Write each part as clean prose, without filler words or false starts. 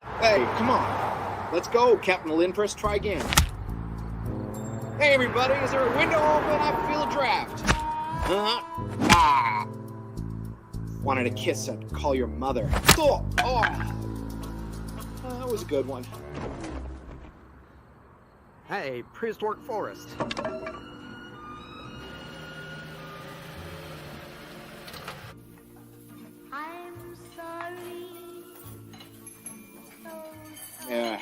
Hey, come on. Let's go, Captain Lindpress. Try again. Hey, everybody, is there a window open? I feel a draft. Wanted a kiss and call your mother. Oh, that was a good one. Hey, prehistoric forest. I'm sorry. So sorry. Yeah.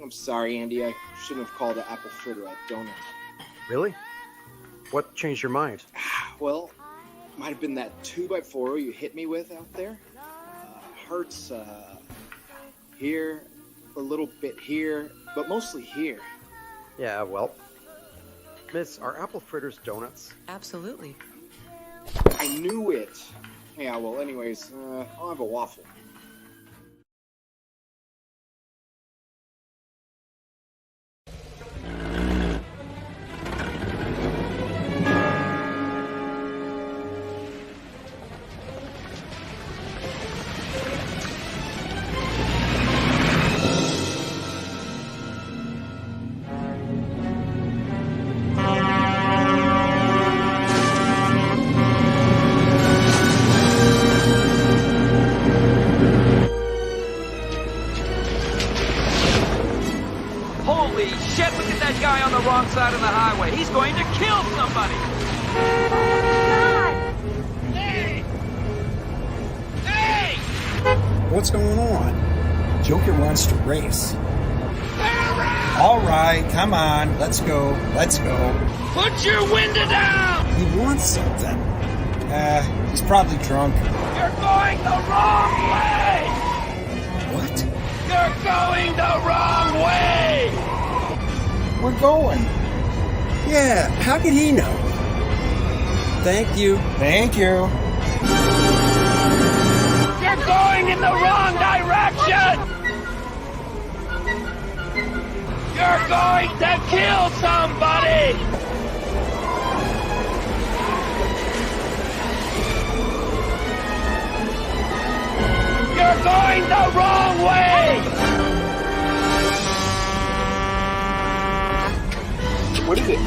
I'm sorry, Andy. I shouldn't have called an apple fritter a donut. Really? What changed your mind? Well, might have been that 2x4 you hit me with out there. Hurts here, a little bit here, but mostly here. Yeah, well, Miss, are apple fritters donuts? Absolutely. I knew it. Yeah, well, anyways, I'll have a waffle. Holy shit, look at that guy on the wrong side of the highway. He's going to kill somebody. Hey! Hey! What's going on? Joker wants to race. All right, come on, let's go. Put your window down! He wants something. He's probably drunk. You're going the wrong way! What? You're going the wrong way! We're going. Yeah, how did he know? Thank you. You're going in the wrong direction! You're going to kill somebody! You're going the wrong way! What is it?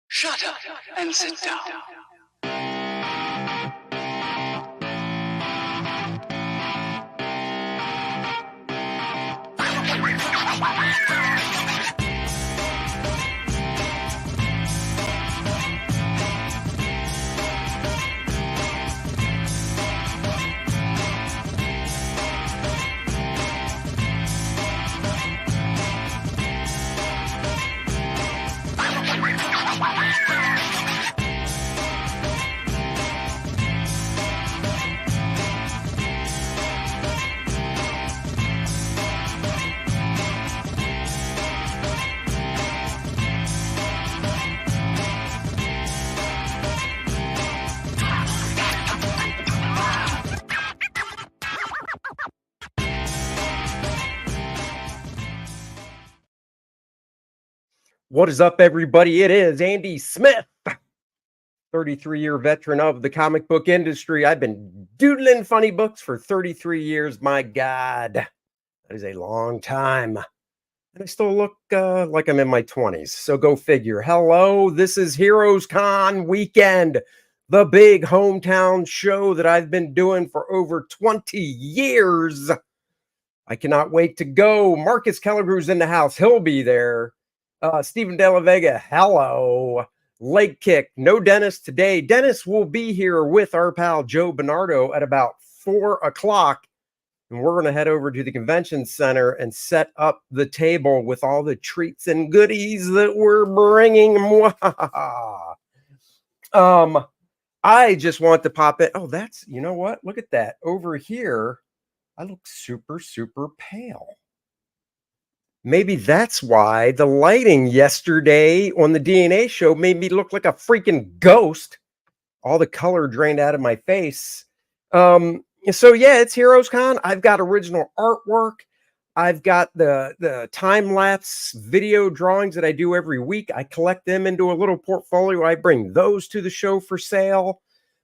Shut up and sit down. What is up, everybody? It is Andy Smith, 33-year veteran of the comic book industry. I've been doodling funny books for 33 years. My God, that is a long time. And I still look like I'm in my 20s. So go figure. Hello, this is Heroes Con weekend, the big hometown show that I've been doing for over 20 years. I cannot wait to go. Marcus Kellegrew's in the house. He'll be there. Stephen De La Vega, hello. Leg kick. No Dennis today. Dennis will be here with our pal Joe Bernardo at about 4 o'clock. And we're going to head over to the convention center and set up the table with all the treats and goodies that we're bringing. I just want to pop it. Oh, that's, you know what? Look at that. Over here, I look super, super pale. Maybe that's why the lighting yesterday on the DNA show made me look like a freaking ghost. All the color drained out of my face. So yeah, it's Heroes Con. I've got original artwork. I've got the time-lapse video drawings that I do every week. I collect them into a little portfolio. I bring those to the show for sale.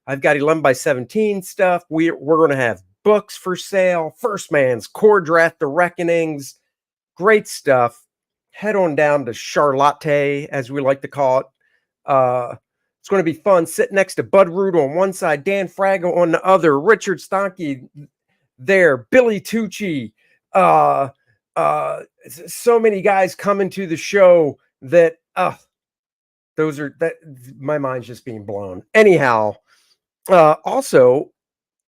I've got 11 by 17 stuff. We're going to have books for sale. First Man's KOR-DRATH, The Reckonings. Great stuff. Head on down to Charlotte, as we like to call it. It's going to be fun. Sit next to Bud Root on one side, Dan Frago on the other, Richard Stonke there, Billy Tucci. So many guys coming to the show that those are that my mind's just being blown. Anyhow, also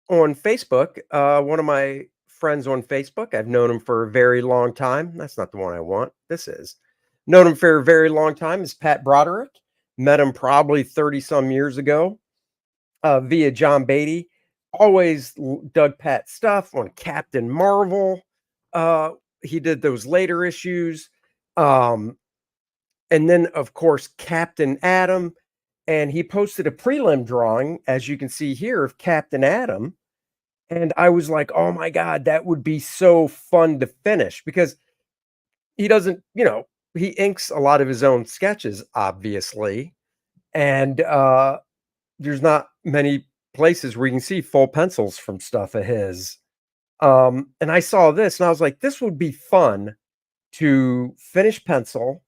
on Facebook, one of my friends on Facebook, I've known him for a very long time. That's not the one I want. This is known him for a very long time. Is Pat Broderick. Met him probably 30 some years ago via John Beatty. Always dug Pat's stuff on Captain Marvel. He did those later issues. And then, of course, Captain Atom. And he posted a prelim drawing, as you can see here, of Captain Atom. And I was like, oh my God, that would be so fun to finish, because he doesn't, he inks a lot of his own sketches, obviously. And there's not many places where you can see full pencils from stuff of his. And I saw this and I was like, this would be fun to finish pencil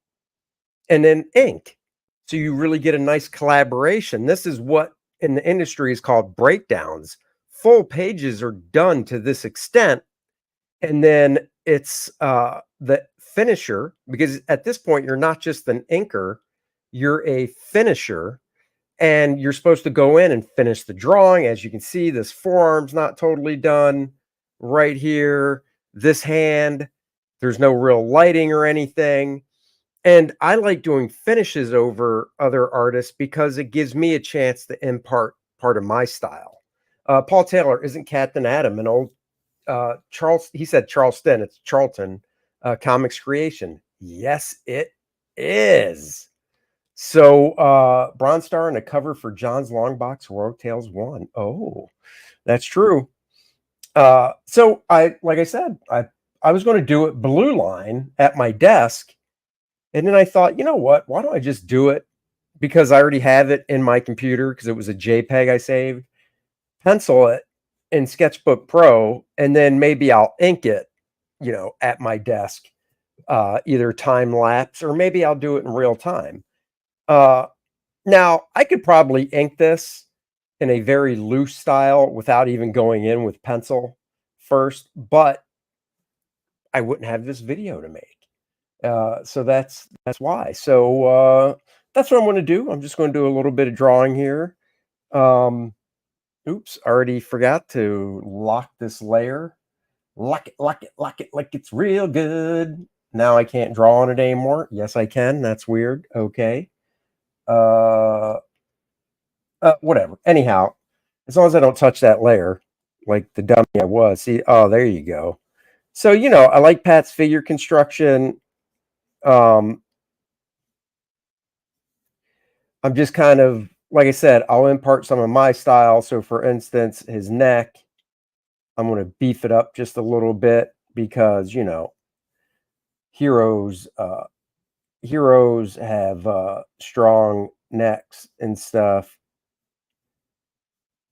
and then ink. So you really get a nice collaboration. This is what in the industry is called breakdowns. Full pages are done to this extent. And then it's the finisher, because at this point, you're not just an inker, you're a finisher. And you're supposed to go in and finish the drawing. As you can see, this forearm's not totally done right here. This hand, there's no real lighting or anything. And I like doing finishes over other artists because it gives me a chance to impart part of my style. Paul Taylor, isn't Captain Atom an old Charles? He said Charleston. It's Charlton Comics creation. Yes, it is. So Bronze Star on the cover for John's Longbox Rogue Tales 1. Oh, that's true. So like I said, I was going to do it blue line at my desk. And then I thought, you know what? Why don't I just do it? Because I already have it in my computer because it was a JPEG I saved. Pencil it in Sketchbook Pro, and then maybe I'll ink it, at my desk, either time lapse or maybe I'll do it in real time. Now I could probably ink this in a very loose style without even going in with pencil first, but I wouldn't have this video to make. So that's why. So that's what I'm going to do. I'm just going to do a little bit of drawing here. Oops, already forgot to lock this layer. Lock it like it's real good. Now I can't draw on it anymore. Yes, I can. That's weird. Okay. Whatever. Anyhow, as long as I don't touch that layer like the dummy I was. See, oh, there you go. So, I like Pat's figure construction. I'm just kind of, like I said, I'll impart some of my style. So for instance, his neck, I'm going to beef it up just a little bit because, heroes have strong necks and stuff.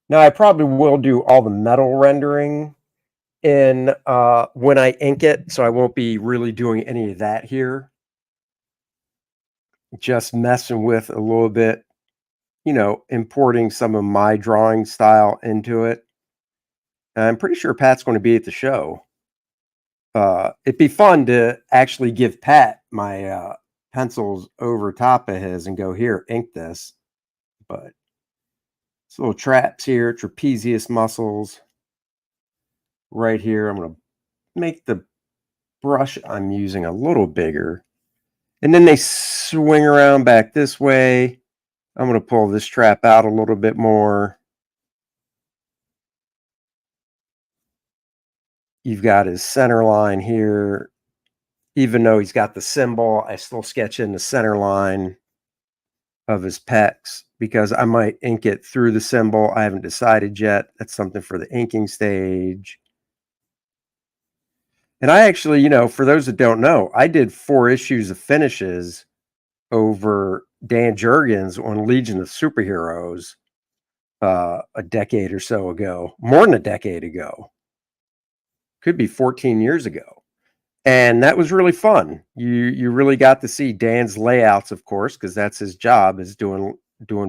Now I probably will do all the metal rendering in when I ink it, so I won't be really doing any of that here. Just messing with a little bit, importing some of my drawing style into it. And I'm pretty sure Pat's going to be at the show. It'd be fun to actually give Pat my pencils over top of his and go, here, ink this. But it's little traps here, trapezius muscles right here. I'm going to make the brush I'm using a little bigger. And then they swing around back this way. I'm going to pull this trap out a little bit more. You've got his center line here. Even though he's got the symbol, I still sketch in the center line of his pecs because I might ink it through the symbol. I haven't decided yet. That's something for the inking stage. And I actually, for those that don't know, I did 4 issues of finishes over Dan Jurgens on Legion of Superheroes a decade or so ago, more than a decade ago. Could be 14 years ago. And that was really fun. You really got to see Dan's layouts, of course, because that's his job, is doing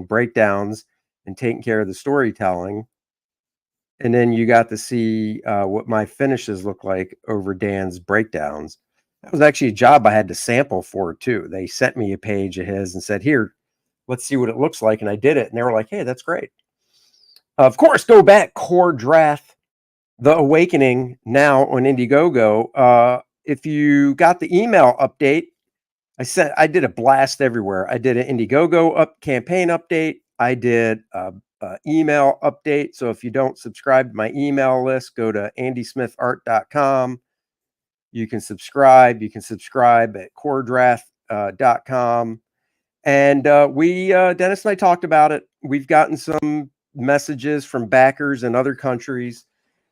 breakdowns and taking care of the storytelling. And then you got to see what my finishes look like over Dan's breakdowns. That was actually a job I had to sample for too. They sent me a page of his and said, "Here, let's see what it looks like." And I did it. And they were like, "Hey, that's great." Of course, go back, KOR-DRATH, The Awakening, now on Indiegogo. If you got the email update, I did a blast everywhere. I did an Indiegogo campaign update. I did a email update. So if you don't subscribe to my email list, go to andysmithart.com. You can subscribe. You can subscribe at KOR-DRATH.com. And Dennis and I talked about it. We've gotten some messages from backers in other countries,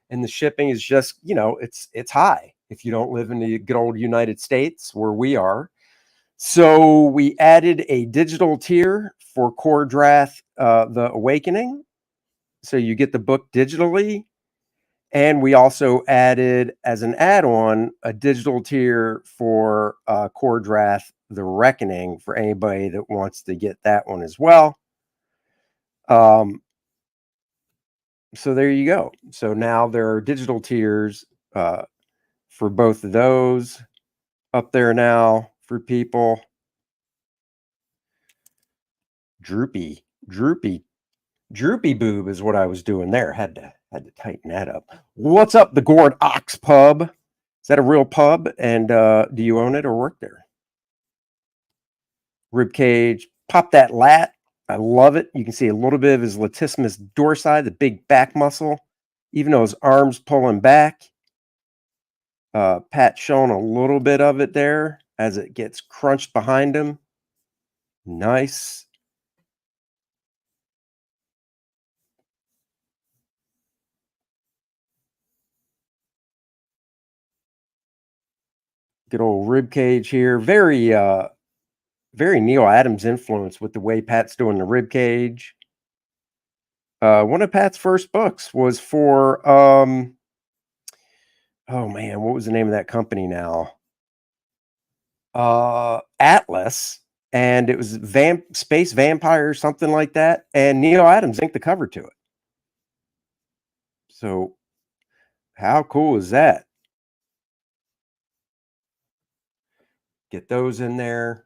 and the shipping is just, it's high if you don't live in the good old United States where we are. So we added a digital tier for KOR-DRATH, The Awakening. So you get the book digitally. And we also added, as an add-on, a digital tier for KOR-DRATH, The Reckoning, for anybody that wants to get that one as well. So there you go. So now there are digital tiers for both of those up there now for people. Droopy boob is what I was doing there. Had to tighten that up. What's up, the Gourd Ox Pub? Is that a real pub? And do you own it or work there? Rib cage. Pop that lat. I love it. You can see a little bit of his latissimus dorsi, the big back muscle, even though his arm's pulling back. Pat showing a little bit of it there as it gets crunched behind him. Nice. Good old rib cage here. Very Neil Adams influence with the way Pat's doing the rib cage. One of Pat's first books was for oh man, what was the name of that company now? Atlas, and it was Space Vampire, something like that. And Neil Adams inked the cover to it. So how cool is that? Get those in there.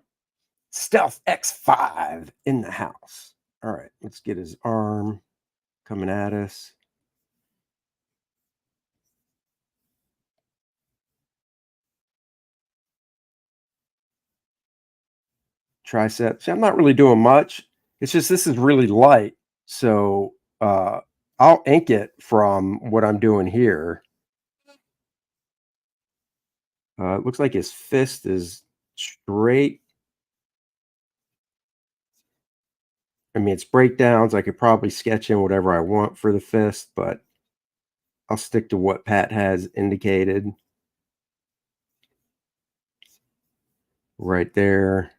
Stealth X5 in the house. All right, let's get his arm coming at us. Triceps. I'm not really doing much. It's just this is really light. So I'll ink it from what I'm doing here. It looks like his fist is straight. I mean, it's breakdowns. I could probably sketch in whatever I want for the fist, but I'll stick to what Pat has indicated. Right there.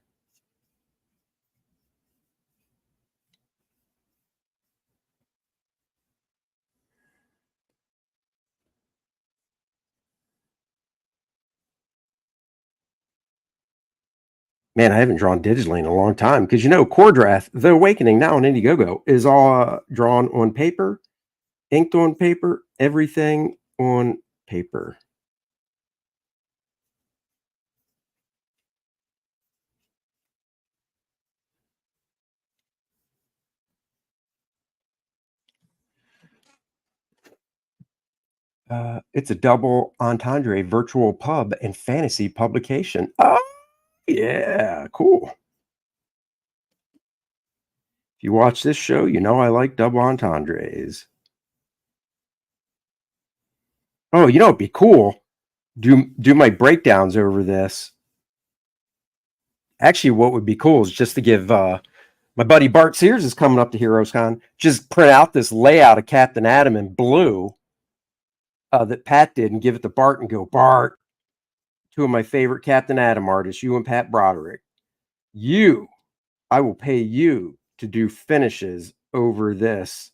Man, I haven't drawn digitally in a long time because, KOR-DRATH, The Awakening, now on Indiegogo, is all drawn on paper, inked on paper, everything on paper. It's a double entendre virtual pub and fantasy publication. Oh, yeah, cool. you watch this show, you know I like double entendres. Oh, you know it'd be cool. Do my breakdowns over this. Actually, what would be cool is just to give my buddy Bart Sears is coming up to Heroes Con. Just print out this layout of Captain Atom in blue that Pat did and give it to Bart and go, Bart, two of my favorite Captain Atom artists, you and Pat Broderick. I will pay you to do finishes over this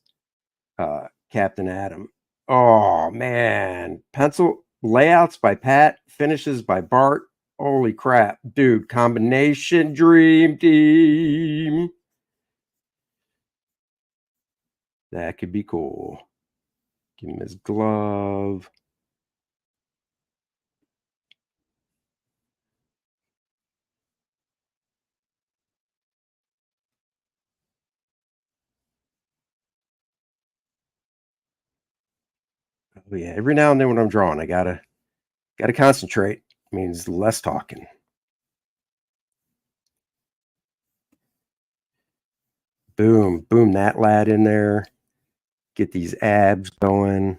Captain Atom. Oh, man. Pencil layouts by Pat, finishes by Bart. Holy crap, dude. Combination dream team. That could be cool. Give him his glove. Oh, yeah. Every now and then when I'm drawing, I gotta concentrate. It means less talking. Boom, boom, that lad in there. Get these abs going.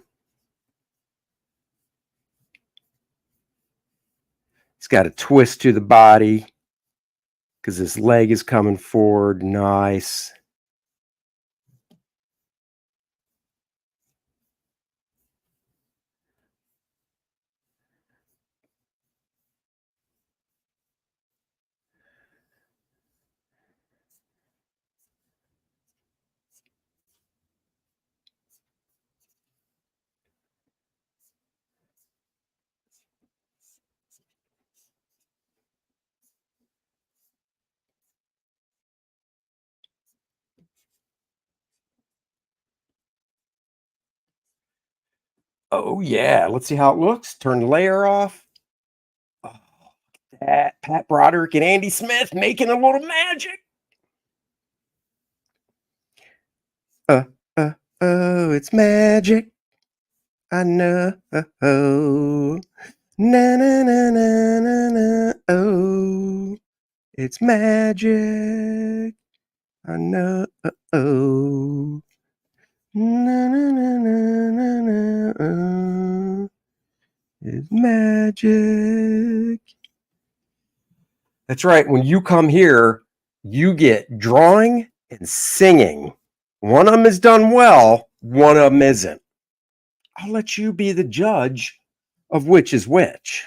It's got a twist to the body because his leg is coming forward. Nice. Oh, yeah. Let's see how it looks. Turn the layer off. Oh, that Pat Broderick and Andy Smith making a little magic. Oh, it's magic. I know. Oh, na na na na na na. Oh, it's magic. I know. Oh, na na na na na na. Oh, it's magic. That's right. When you come here, you get drawing and singing. One of them is done well, one of them isn't. I'll let you be the judge of which is which.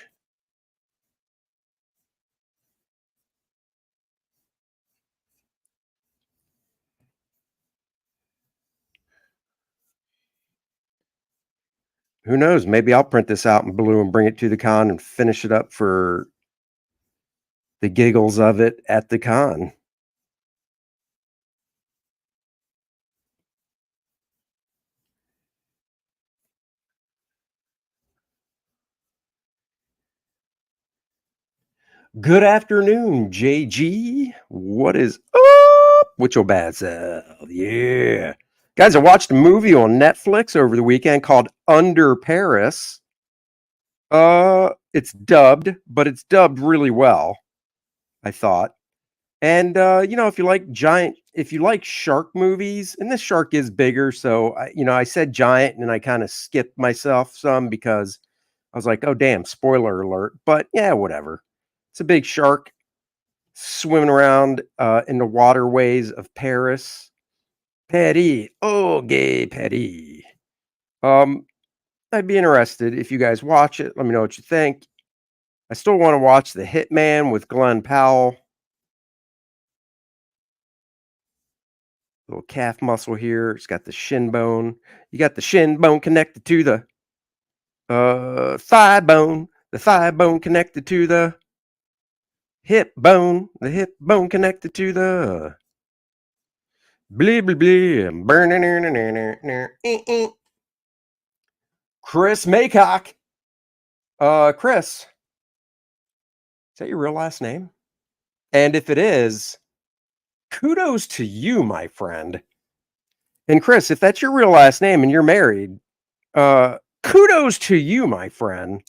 Who knows? Maybe I'll print this out in blue and bring it to the con and finish it up for the giggles of it at the con. Good afternoon, JG. What is up with your bad self? Yeah. Guys, I watched a movie on Netflix over the weekend called Under Paris. It's dubbed, but it's dubbed really well, I thought. And if you like shark movies, and this shark is bigger, so I said giant and I kind of skipped myself some because I was like, oh damn, spoiler alert. But yeah, whatever. It's a big shark swimming around in the waterways of Paris. Paris, oh gay Paris. I'd be interested if you guys watch it. Let me know what you think. I still want to watch The Hitman with Glenn Powell. Little calf muscle here. It's got the shin bone. You got the shin bone connected to the thigh bone. The thigh bone connected to the hip bone. The hip bone connected to the blee blee blee. Chris Maycock. Chris, is that your real last name? And if it is, kudos to you, my friend. And Chris, if that's your real last name and you're married, kudos to you, my friend.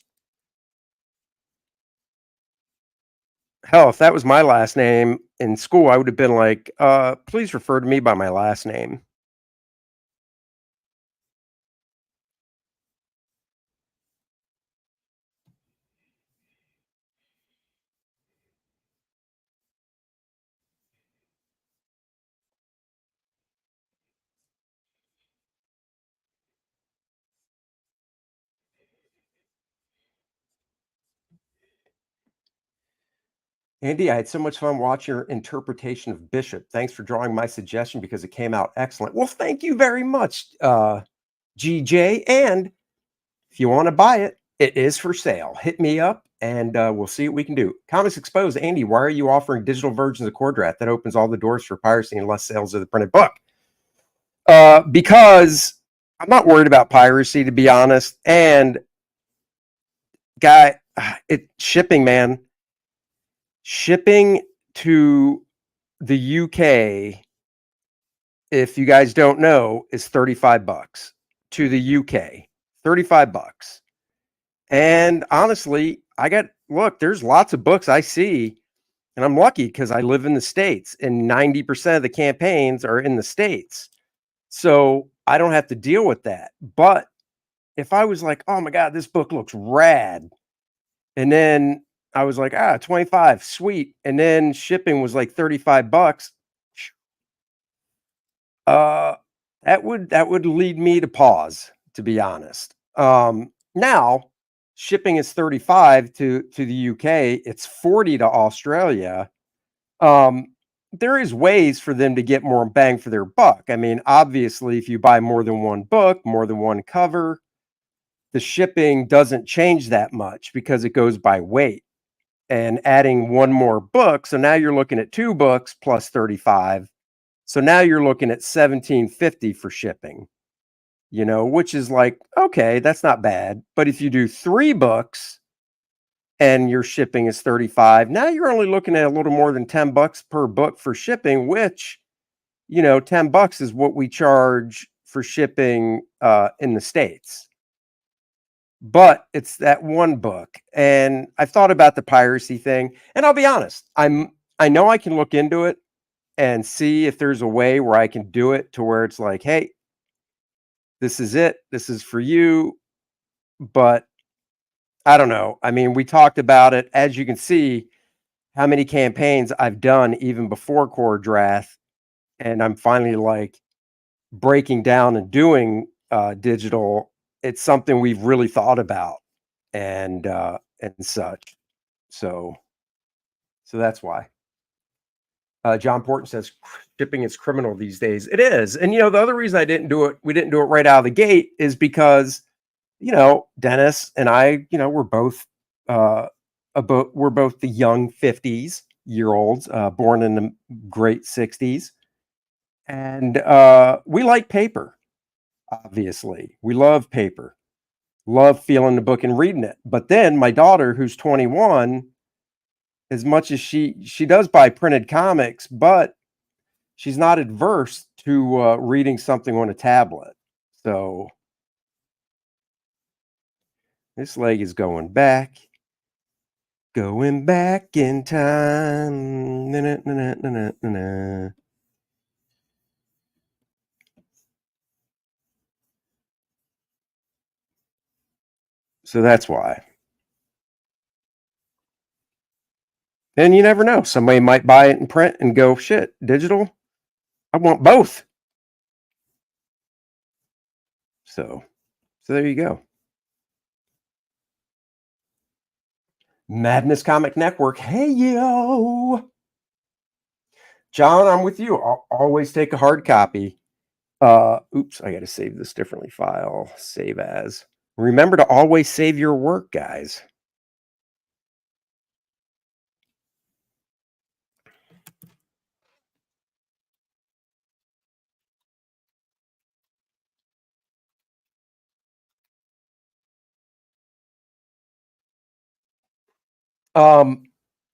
Hell, if that was my last name in school, I would have been like, please refer to me by my last name. Andy, I had so much fun watching your interpretation of Bishop. Thanks for drawing my suggestion because it came out excellent. Well, thank you very much, GJ. And if you want to buy it, it is for sale. Hit me up and we'll see what we can do. Comics Exposed. Andy, why are you offering digital versions of KOR-DRATH? That opens all the doors for piracy and less sales of the printed book. Because I'm not worried about piracy, to be honest. And shipping, man. Shipping to the UK, if you guys don't know, is $35 to the UK. $35. And honestly, there's lots of books I see, and I'm lucky because I live in the States, and 90% of the campaigns are in the States. So I don't have to deal with that. But if I was like, oh my God, this book looks rad, and then I was like, 25, sweet. And then shipping was like $35. That would lead me to pause, to be honest. Now shipping is 35 to the UK. It's 40 to Australia. There is ways for them to get more bang for their buck. I mean, obviously, if you buy more than one book, more than one cover, the shipping doesn't change that much because it goes by weight. And adding one more book, so now you're looking at 2 books plus 35. So now you're looking at $17.50 for shipping, which is like, okay, that's not bad. But if you do 3 books and your shipping is 35, now you're only looking at a little more than $10 per book for shipping, which, $10 is what we charge for shipping in the States. But it's that one book. And I've thought about the piracy thing. And I'll be honest, I know I can look into it and see if there's a way where I can do it to where it's like, hey, this is it. This is for you. But I don't know. I mean, we talked about it. As you can see, how many campaigns I've done even before KOR-DRATH. And I'm finally like breaking down and doing digital. It's something we've really thought about and such. So that's why. John Porton says shipping is criminal these days. It is. And, the other reason we didn't do it right out of the gate is because, Dennis and I, we're both the young 50s-year-olds, born in the great 60s. And we like paper, obviously. We love paper. Love feeling the book and reading it. But then my daughter, who's 21, as much as she does buy printed comics, but she's not adverse to reading something on a tablet. So this leg is going back in time. So that's why. And you never know. Somebody might buy it in print and go, shit, digital? I want both. So there you go. Madness Comic Network. Hey, yo. John, I'm with you. I'll always take a hard copy. Oops, I got to save this differently. File, save as. Remember to always save your work, guys.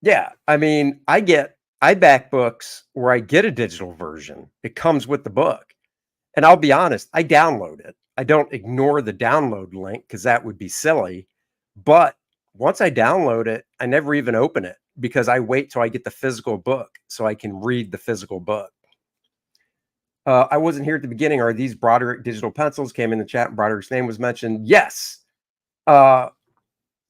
Yeah, I mean, I back books where I get a digital version. It comes with the book. And I'll be honest, I download it. I don't ignore the download link because that would be silly. But once I download it, I never even open it. because I wait till I get the physical book so I can read the physical book. I wasn't here at the beginning. Are these Broderick digital pencils? Came in the chat and Broderick's name was mentioned. Yes.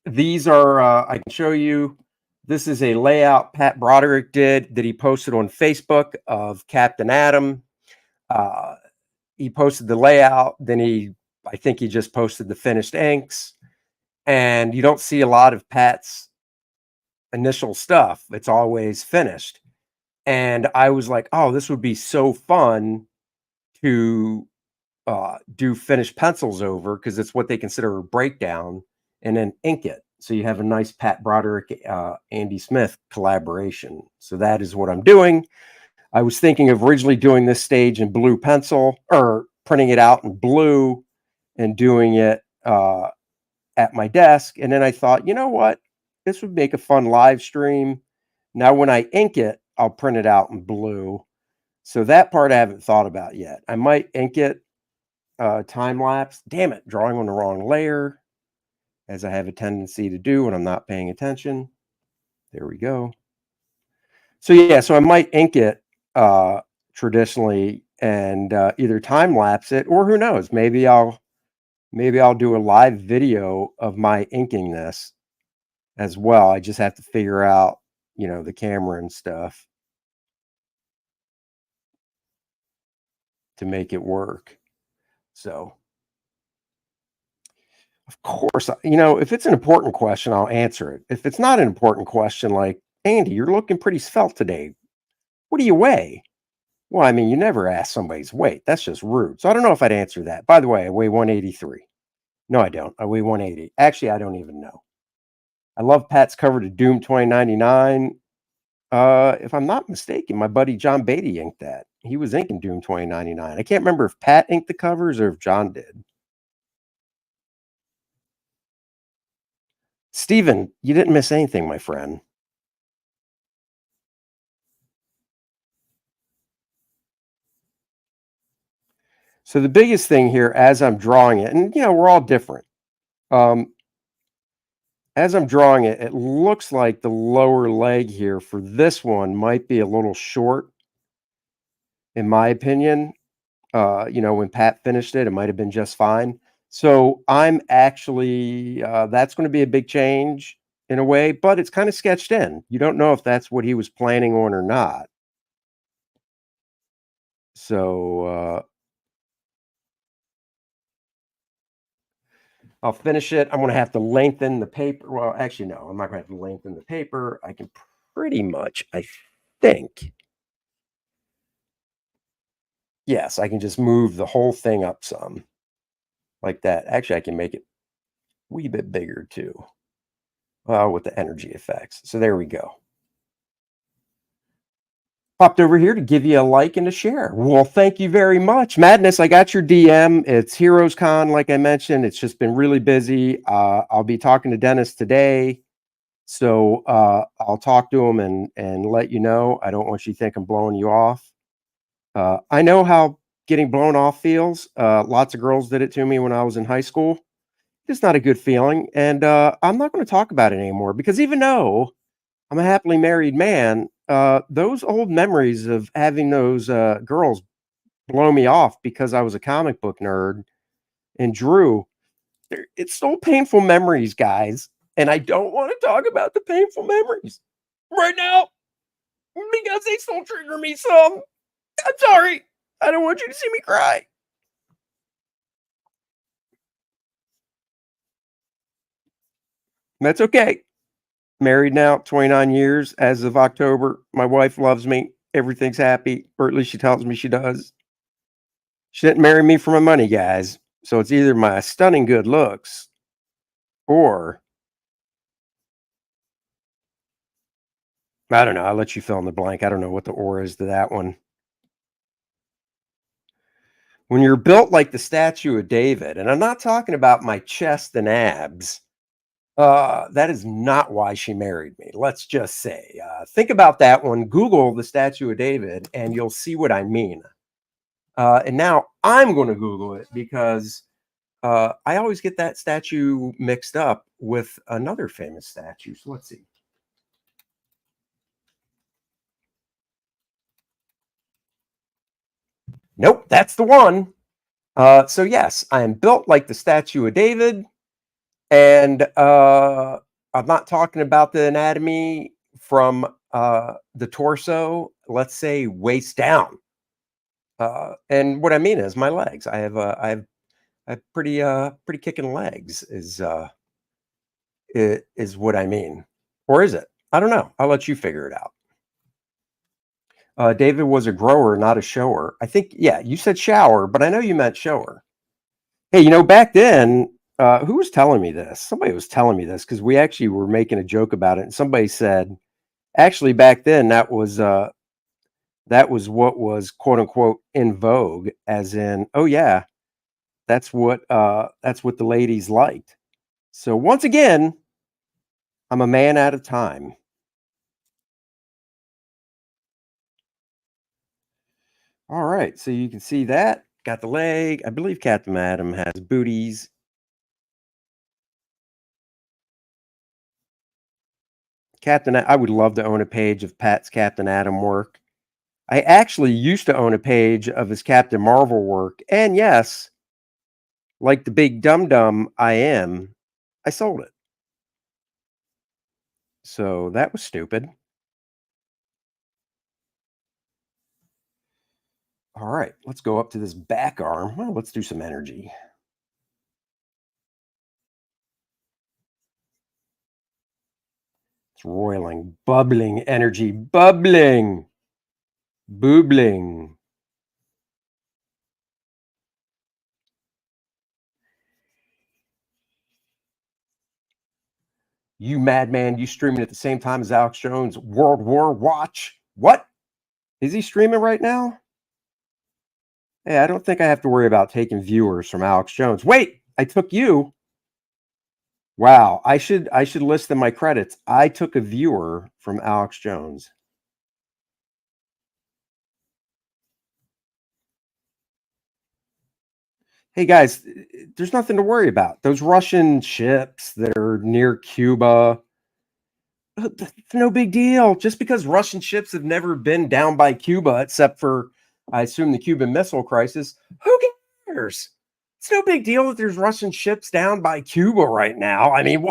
These are, I can show you. This is a layout Pat Broderick did that he posted on Facebook of Captain Atom. He posted the layout. Then I think he just posted the finished inks. And you don't see a lot of Pat's initial stuff. It's always finished. And I was like, oh, this would be so fun to do finished pencils over, because it's what they consider a breakdown, and then ink it. So you have a nice Pat Broderick, Andy Smith collaboration. So that is what I'm doing. I was thinking of originally doing this stage in blue pencil, or printing it out in blue and doing it at my desk. And then I thought, you know what? This would make a fun live stream. Now, when I ink it, I'll print it out in blue. So that part I haven't thought about yet. I might ink it time lapse. Damn it, drawing on the wrong layer, as I have a tendency to do when I'm not paying attention. There we go. So yeah, so I might ink it traditionally and either time lapse it, or who knows, maybe I'll do a live video of my inking this as well. I just have to figure out, you know, the camera and stuff to make it work. So, of course, you know, if it's an important question, I'll answer it. If it's not an important question, like, Andy, you're looking pretty svelte today. What do you weigh? Well, I mean, you never ask somebody's weight. That's just rude. So I don't know if I'd answer that. By the way, I weigh 183. No, I don't. I weigh 180. Actually, I don't even know. I love Pat's cover to Doom 2099. If I'm not mistaken, my buddy John Beatty inked that. He was inking Doom 2099. I can't remember if Pat inked the covers or if John did. Steven, you didn't miss anything, my friend. So the biggest thing here as I'm drawing it, and, you know, we're all different. As I'm drawing it, it looks like the lower leg here for this one might be a little short, in my opinion. You know, when Pat finished it, it might have been just fine. So I'm actually, that's going to be a big change in a way, but it's kind of sketched in. You don't know if that's what he was planning on or not. So I'll finish it. I'm going to have to lengthen the paper. Well, actually, no, I'm not going to have to lengthen the paper. I can pretty much, I think. Yes, I can just move the whole thing up some like that. Actually, I can make it a wee bit bigger too. With the energy effects. So there we go. Popped over here to give you a like and a share. Well, thank you very much. Madness, I got your DM. It's Heroes Con, like I mentioned. It's just been really busy. I'll be talking to Dennis today. So I'll talk to him and let you know. I don't want you to think I'm blowing you off. I know how getting blown off feels. Lots of girls did it to me when I was in high school. It's not a good feeling. And I'm not going to talk about it anymore, because even though I'm a happily married man, those old memories of having those girls blow me off because I was a comic book nerd and drew, it's still painful memories, guys. And I don't want to talk about the painful memories right now because they still trigger me some. I'm sorry. I don't want you to see me cry. That's okay. Married now, 29 years as of October. My wife loves me. Everything's happy, or at least she tells me she does. She didn't marry me for my money, guys. So it's either my stunning good looks or, I don't know. I'll let you fill in the blank. I don't know what the or is to that one. When you're built like the statue of David, and I'm not talking about my chest and abs, that is not why she married me. Let's just say, think about that one. Google the statue of David and you'll see what I mean. And now I'm going to Google it because I always get that statue mixed up with another famous statue. So let's see. Nope, that's the one. So yes, I am built like the statue of David, and I'm not talking about the anatomy from the torso. Let's say waist down. And what I mean is my legs. I have pretty kicking legs. Is what I mean, or is it? I don't know. I'll let you figure it out. David was a grower, not a shower. I think, yeah, you said shower, but I know you meant shower. Hey, back then, who was telling me this? Somebody was telling me this because we actually were making a joke about it, and somebody said, actually, back then that was what was quote unquote in vogue, as in, oh yeah, that's what the ladies liked. So once again, I'm a man out of time. All right, so you can see that. Got the leg. I believe Captain Adam has booties. I would love to own a page of Pat's Captain Adam work. I actually used to own a page of his Captain Marvel work. And yes, like the big dum-dum I am, I sold it. So that was stupid. All right, let's go up to this back arm. Well, let's do some energy. It's roiling, bubbling energy, bubbling, boobling. You madman, you streaming at the same time as Alex Jones. World War Watch. What? Is he streaming right now? Hey, I don't think I have to worry about taking viewers from Alex Jones. Wait, I took you. Wow, I should list in my credits. I took a viewer from Alex Jones. Hey guys, there's nothing to worry about. Those Russian ships that are near Cuba, it's no big deal. Just because Russian ships have never been down by Cuba, except for, I assume, the Cuban Missile Crisis, who cares? It's no big deal that there's Russian ships down by Cuba right now. I mean,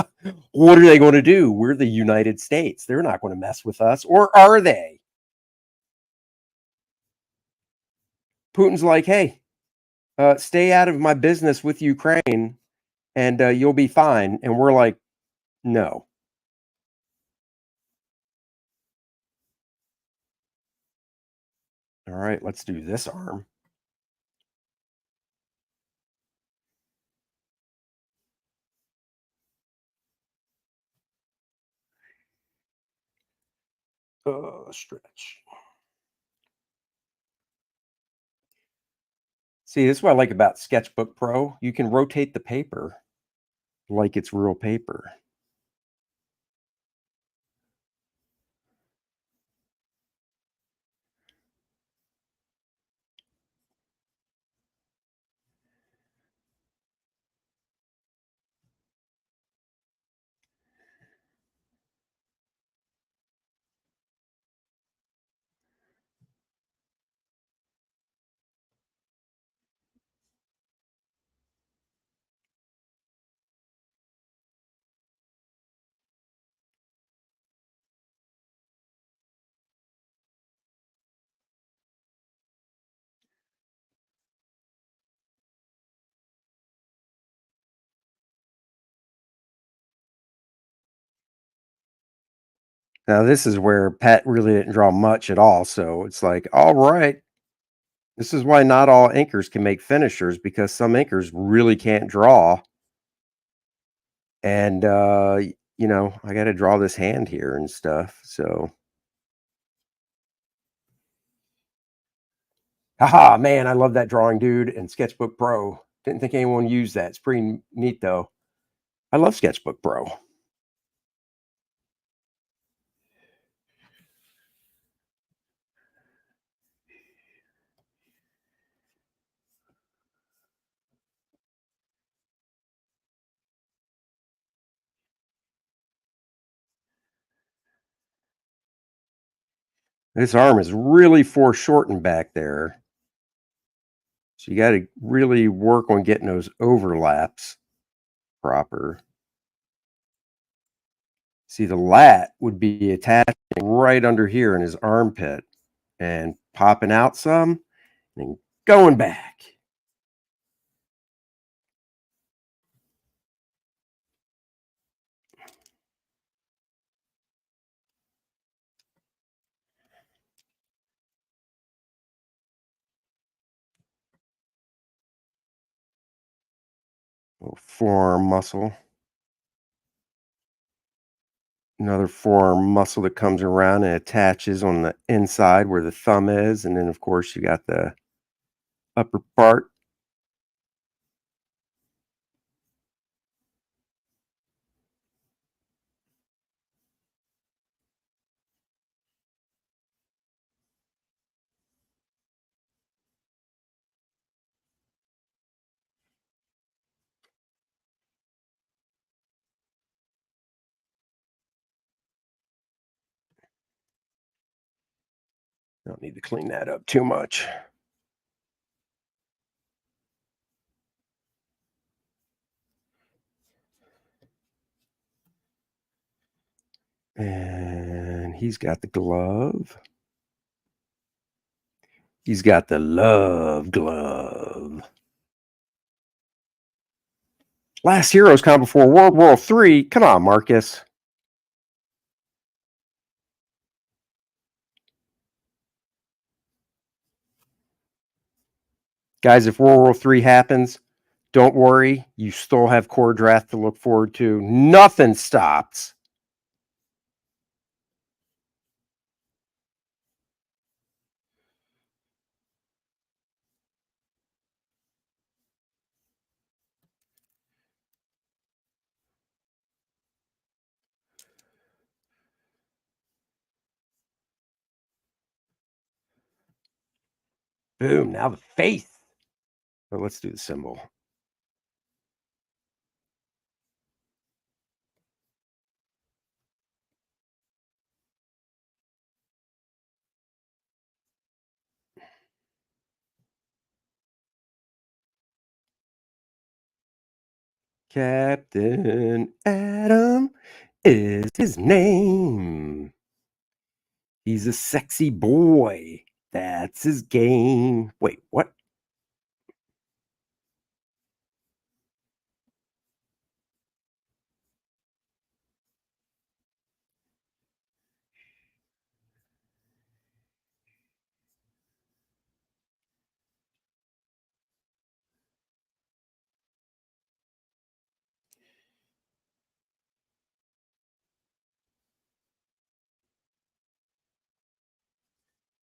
what are they going to do? We're the United States. They're not going to mess with us. Or are they? Putin's like, hey, stay out of my business with Ukraine and you'll be fine. And we're like, no. All right, let's do this arm. Stretch. See, this is what I like about Sketchbook Pro. You can rotate the paper like it's real paper. Now, this is where Pat really didn't draw much at all. So it's like, all right. This is why not all inkers can make finishers, because some inkers really can't draw. And, I got to draw this hand here and stuff. So, haha, man, I love that drawing, dude. And Sketchbook Pro. Didn't think anyone used that. It's pretty neat, though. I love Sketchbook Pro. This arm is really foreshortened back there. So you got to really work on getting those overlaps proper. See, the lat would be attaching right under here in his armpit and popping out some and going back. Little forearm muscle. Another forearm muscle that comes around and attaches on the inside where the thumb is. And then, of course, you got the upper part. Don't need to clean that up too much. And he's got the glove. He's got the love glove. Last Heroes come before World War III. Come on, Marcus. Guys, if World War III happens, don't worry. You still have KOR-DRATH to look forward to. Nothing stops. Boom. Now the face. But let's do the symbol. Captain Adam is his name. He's a sexy boy. That's his game. Wait, what?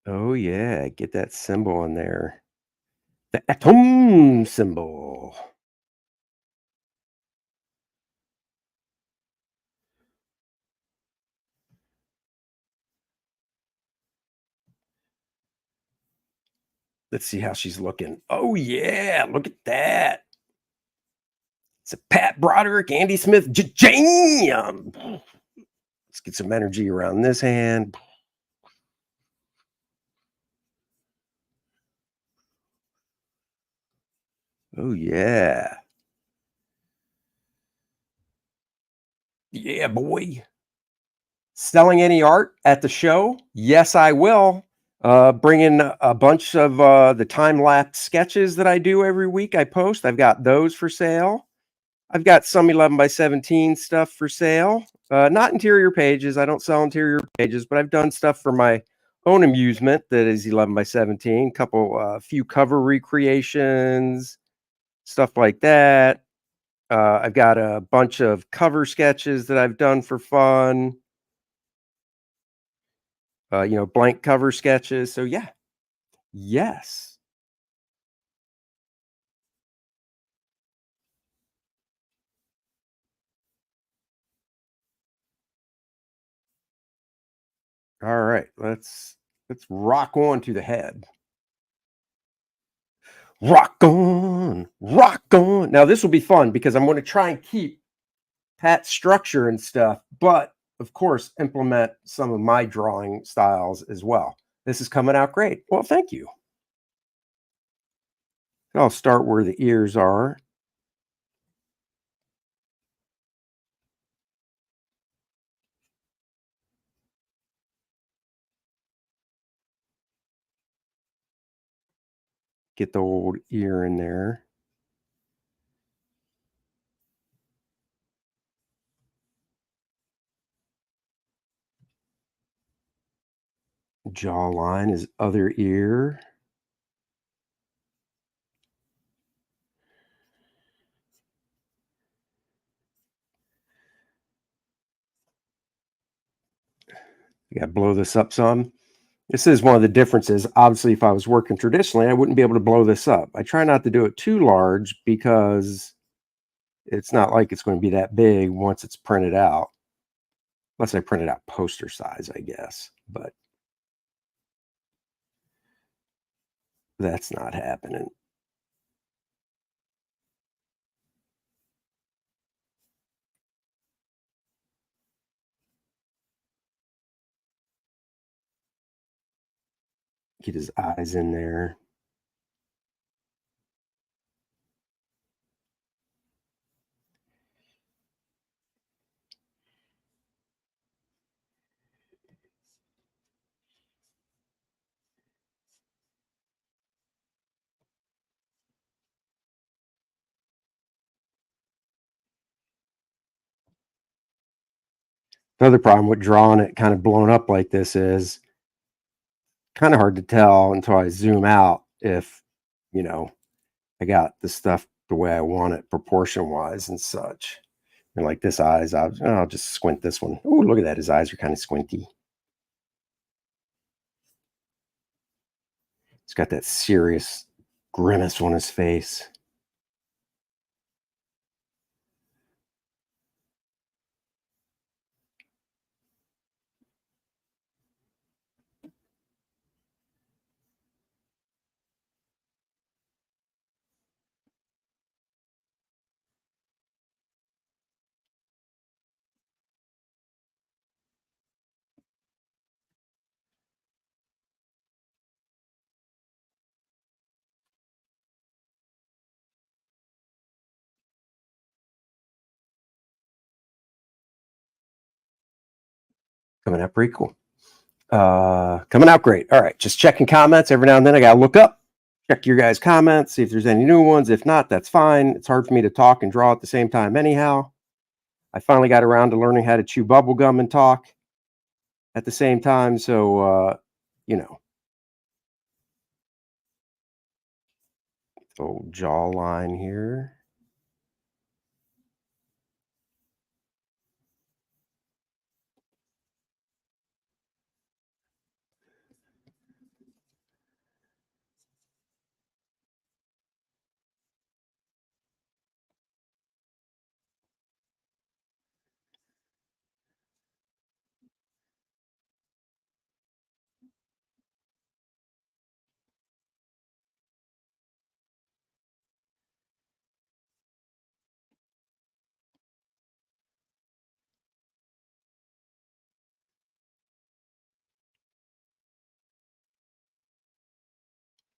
Oh, yeah. Get that symbol in there. The atom symbol. Let's see how she's looking. Oh, yeah. Look at that. It's a Pat Broderick, Andy Smith jam. Let's get some energy around this hand. Oh, yeah. Yeah, boy. Selling any art at the show? Yes, I will. Bring in a bunch of the time-lapse sketches that I do every week. I post. I've got those for sale. I've got some 11x17 stuff for sale. Not interior pages. I don't sell interior pages, but I've done stuff for my own amusement that is 11x17. A few cover recreations, stuff like that. I've got a bunch of cover sketches that I've done for fun. Blank cover sketches. So yeah, yes. All right, let's rock on to the head. Rock on, rock on. Now this will be fun because I'm going to try and keep Pat's structure and stuff, but of course implement some of my drawing styles as well. This is coming out great. Well, thank you. I'll start where the ears are. Get the old ear in there. Jawline is other ear. You got to blow this up some. This is one of the differences. Obviously, if I was working traditionally, I wouldn't be able to blow this up. I try not to do it too large because it's not like it's going to be that big once it's printed out. Unless I print it out poster size, I guess. But that's not happening. Get his eyes in there. Another problem with drawing it kind of blown up like this is kind of hard to tell until I zoom out if, you know, I got the stuff the way I want it proportion wise and such. And like this eyes, I'll just squint this one. Oh, look at that. His eyes are kind of squinty. He's got that serious grimace on his face. Coming out pretty cool. Coming out great. All right, just checking comments every now and then. I gotta look up, check your guys' comments, see if there's any new ones. If not, that's fine. It's hard for me to talk and draw at the same time anyhow. I finally got around to learning how to chew bubble gum and talk at the same time, so you know. Old jawline here.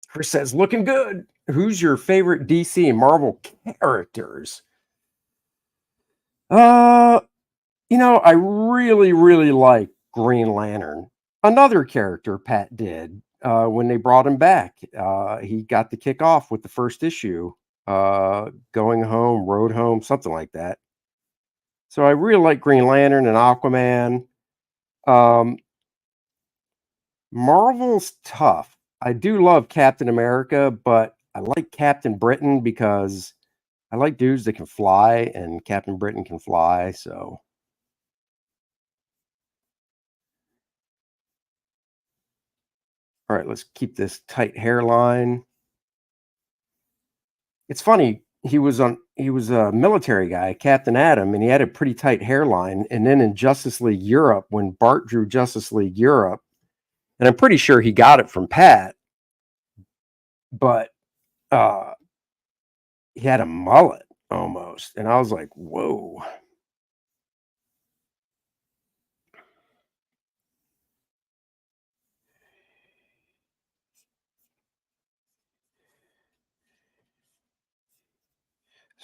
Chris says, looking good. Who's your favorite DC and Marvel characters? You know, I really, really like Green Lantern. Another character Pat did when they brought him back. He got the kick off with the first issue, Going Home, Road Home, something like that. So I really like Green Lantern and Aquaman. Marvel's tough. I do love Captain America, but I like Captain Britain because I like dudes that can fly, and Captain Britain can fly, so. All right, let's keep this tight hairline. It's funny, he was a military guy, Captain Atom, and he had a pretty tight hairline. And then in Justice League Europe, when Bart drew Justice League Europe, and I'm pretty sure he got it from Pat, but he had a mullet almost. And I was like, whoa.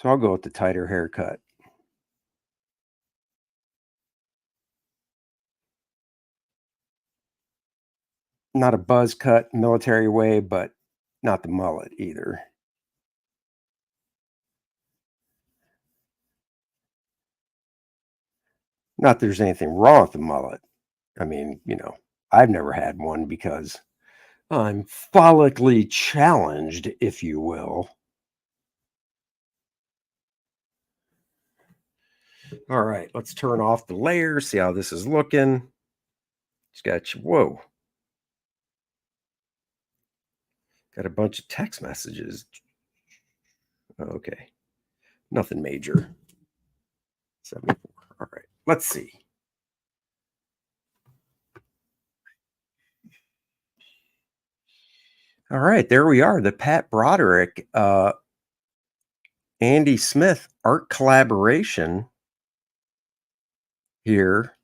So I'll go with the tighter haircut. Not a buzz cut military way, but not the mullet either. Not that there's anything wrong with the mullet. I mean, you know, I've never had one because I'm follically challenged, if you will. All right, let's turn off the layer, see how this is looking. It's got, whoa. Got a bunch of text messages. Okay. Nothing major. 74. All right, let's see. All right, there we are. The Pat Broderick, Andy Smith art collaboration here.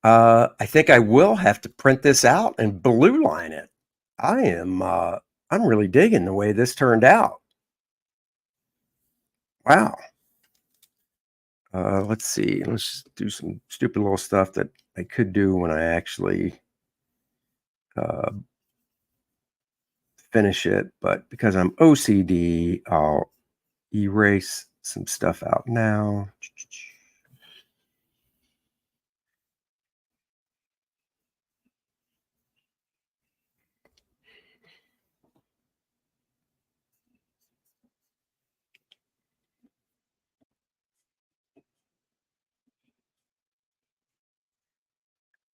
I think I will have to print this out and blue line it. I'm really digging the way this turned out. Wow. Let's see. Let's just do some stupid little stuff that I could do when I actually finish it. But because I'm OCD, I'll erase some stuff out now.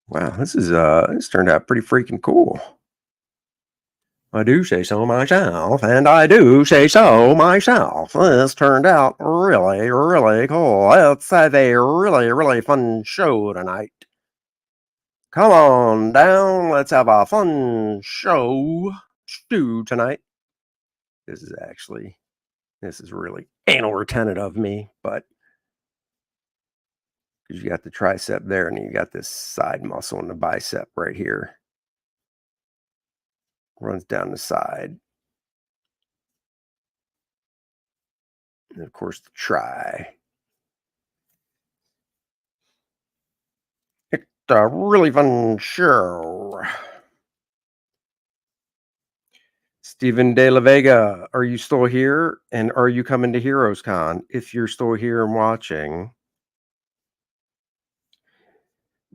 Wow, this turned out pretty freaking cool. I do say so myself, and I do say so myself. This turned out really, really cool. Let's have a really, really fun show tonight. Come on down. Let's have a fun show tonight. This is really anal retentive of me, but because you got the tricep there and you got this side muscle in the bicep right here. Runs down the side. And of course the tri. It's a really fun show. Stephen De La Vega, are you still here? And are you coming to Heroes Con? If you're still here and watching,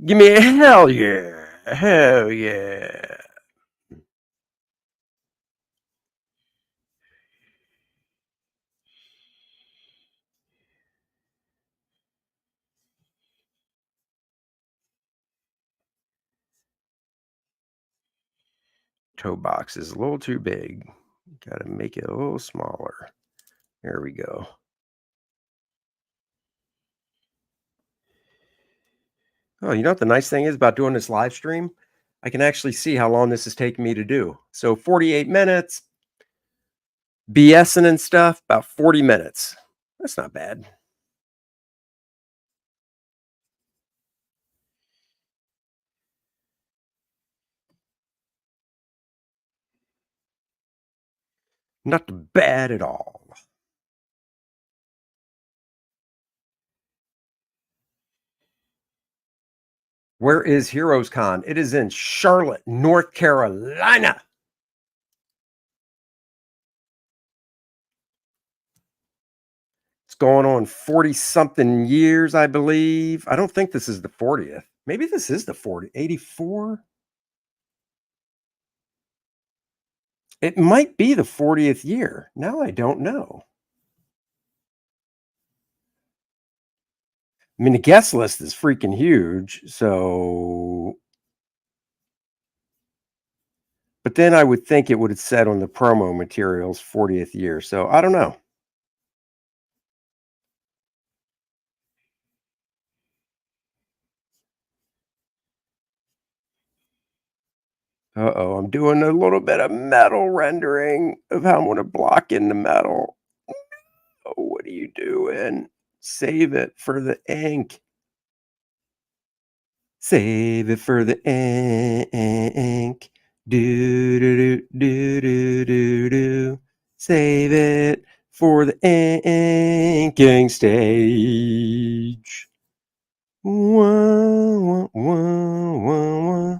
give me a hell yeah. Hell yeah. Toe box is a little too big. Got to make it a little smaller. There we go. Oh, you know what the nice thing is about doing this live stream? I can actually see how long this is taking me to do. So 48 minutes, BSing and stuff, about 40 minutes. That's not bad. Not bad at all. Where is Heroes Con? It is in Charlotte, North Carolina. It's going on 40-something years, I believe. I don't think this is the 40th. Maybe this is the 40th. 84? It might be the 40th year. Now I don't know. I mean, the guest list is freaking huge. So, but then I would think it would have said on the promo materials 40th year. So I don't know. Uh-oh, I'm doing a little bit of metal rendering of how I'm going to block in the metal. Oh, what are you doing? Save it for the ink. Save it for the ink. Do do do do do do do. Save it for the inking stage. Wah, wah, wah, wah, wah.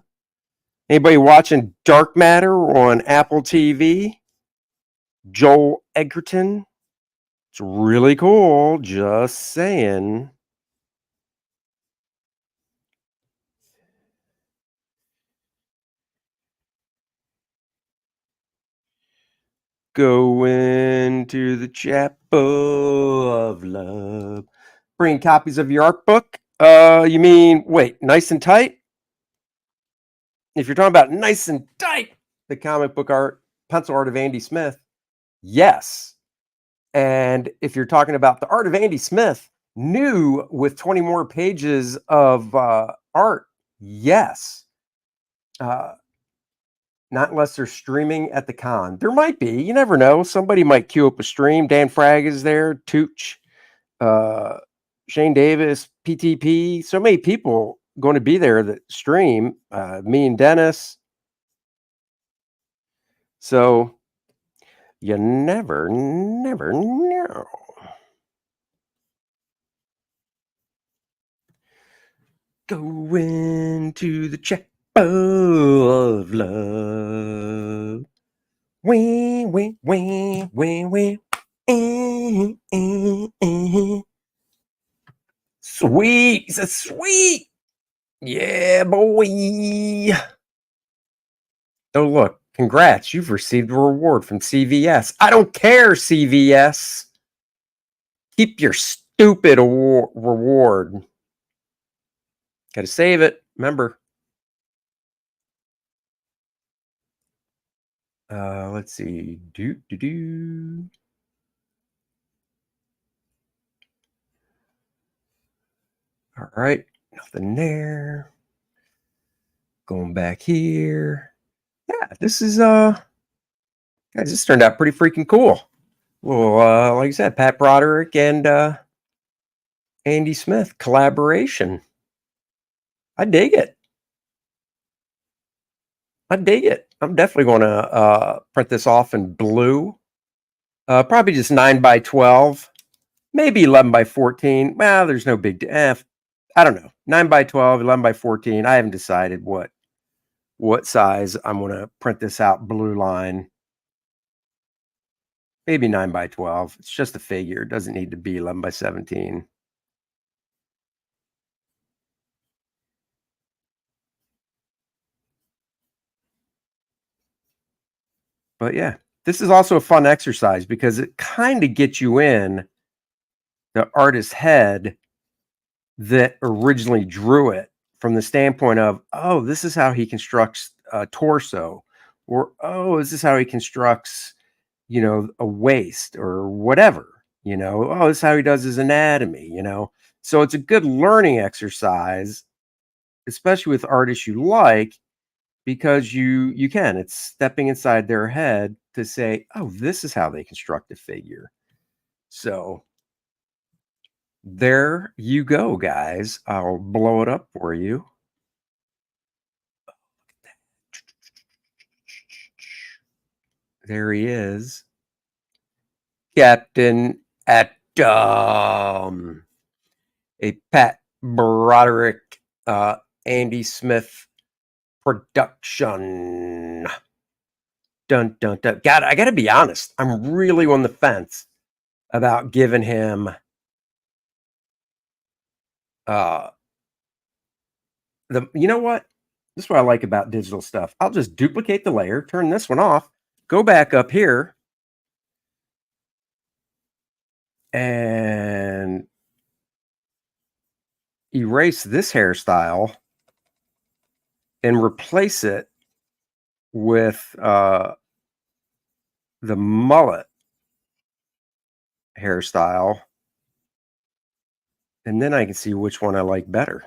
Anybody watching Dark Matter on Apple TV? Joel Edgerton. It's really cool. Just saying. Go into the chapel of love. Bring copies of your art book. You mean, wait, Nice and Tight? If you're talking about Nice and Tight, the comic book art, pencil art of Andy Smith, yes. And if you're talking about the art of Andy Smith, new with 20 more pages of art, yes. Not unless they're streaming at the con. There might be. You never know. Somebody might queue up a stream. Dan Frag is there. Tooch. Shane Davis. PTP. So many people going to be there that stream. Me and Dennis. So you never know. Go into the chapel of love. Wee, wee, wee, wee, wee. Sweet. It's a sweet. Yeah, boy. Oh, look. Congrats. You've received a reward from CVS. I don't care, CVS. Keep your stupid reward. Got to save it. Remember. Let's see. All right. Nothing there. Going back here. Yeah, this is guys, this turned out pretty freaking cool. Well, like I said, Pat Broderick and Andy Smith collaboration. I dig it. I'm definitely going to print this off in blue. Probably just 9x12, maybe 11x14. Well, there's no big I don't know. 9x12, 11x14. I haven't decided what size I'm going to print this out blue line. Maybe 9x12. It's just a figure. It doesn't need to be 11x17. But yeah, this is also a fun exercise because it kind of gets you in the artist's head that originally drew it from the standpoint of, oh, this is how he constructs a torso, or oh, is this how he constructs, a waist or whatever, oh, this is how he does his anatomy, So it's a good learning exercise, especially with artists you like, because it's stepping inside their head to say, oh, this is how they construct a figure. So there you go, guys. I'll blow it up for you. There he is. Captain Atom. A Pat Broderick, Andy Smith production. Dun, dun, dun. God, I got to be honest. I'm really on the fence about giving him you know what? This is what I like about digital stuff. I'll just duplicate the layer, turn this one off, go back up here, and erase this hairstyle and replace it with the mullet hairstyle. And then I can see which one I like better.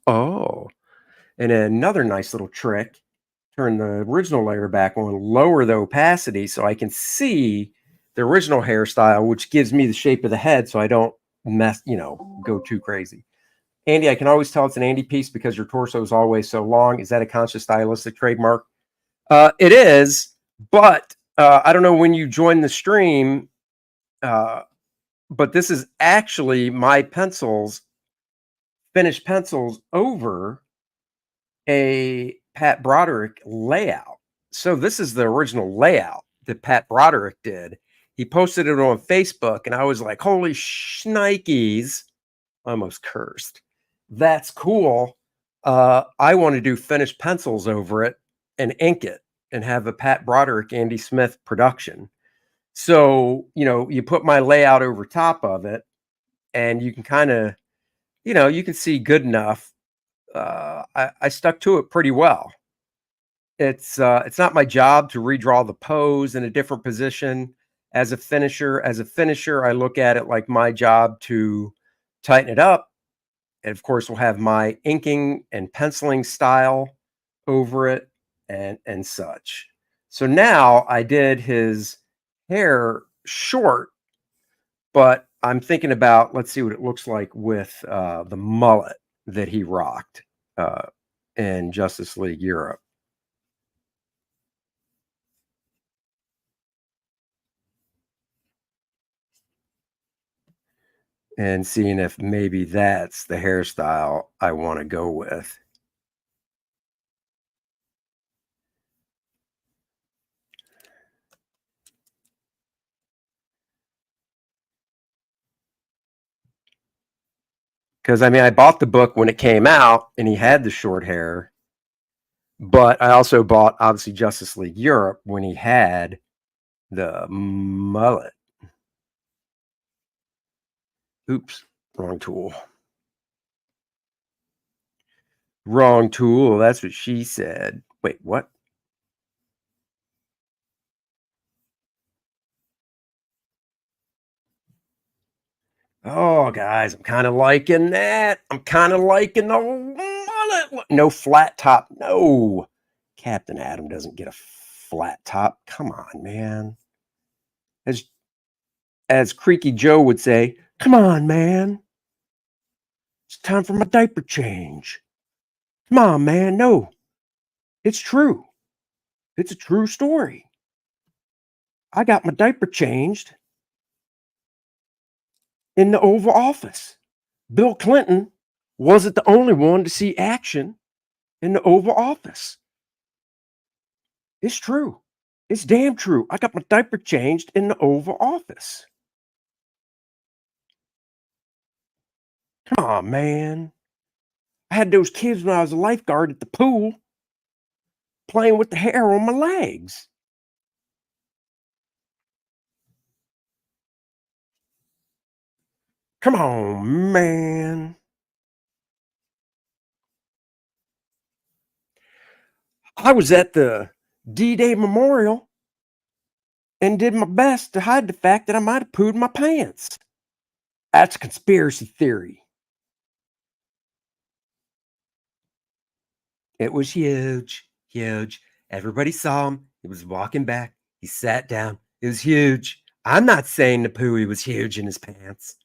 Oh. And another nice little trick, turn the original layer back on, lower the opacity so I can see the original hairstyle, which gives me the shape of the head so I don't go too crazy. Andy, I can always tell it's an Andy piece because your torso is always so long. Is that a conscious stylistic trademark? It is, but I don't know when you join the stream, but this is actually my pencils, finished pencils over a Pat Broderick layout. So this is the original layout that Pat Broderick did. He posted it on Facebook, and I was like, holy shnikes. Almost cursed. That's cool. I want to do finished pencils over it and ink it and have a Pat Broderick, Andy Smith production. So, you put my layout over top of it and you can kind of, you can see good enough. I stuck to it pretty well. It's not my job to redraw the pose in a different position as a finisher. As a finisher, I look at it like my job to tighten it up. And of course, we'll have my inking and penciling style over it and such. So now I did his hair short, but I'm thinking about, let's see what it looks like with the mullet that he rocked in Justice League Europe. And seeing if maybe that's the hairstyle I want to go with. Because, I bought the book when it came out, and he had the short hair. But I also bought, obviously, Justice League Europe when he had the mullet. Oops, wrong tool. Wrong tool, that's what she said. Wait, what? Oh, guys, I'm kind of liking that. I'm kind of liking the mullet. No flat top. No. Captain Adam doesn't get a flat top. Come on, man. As Creaky Joe would say, come on, man. It's time for my diaper change. Come on, man. No. It's true. It's a true story. I got my diaper changed in the Oval Office. Bill Clinton wasn't the only one to see action in the Oval Office. It's true. It's damn true. I got my diaper changed in the Oval Office. Come on, man. I had those kids when I was a lifeguard at the pool playing with the hair on my legs. Come on, man. I was at the D-Day Memorial and did my best to hide the fact that I might have pooed my pants. That's a conspiracy theory. It was huge, huge. Everybody saw him. He was walking back. He sat down. It was huge. I'm not saying the pooey was huge in his pants.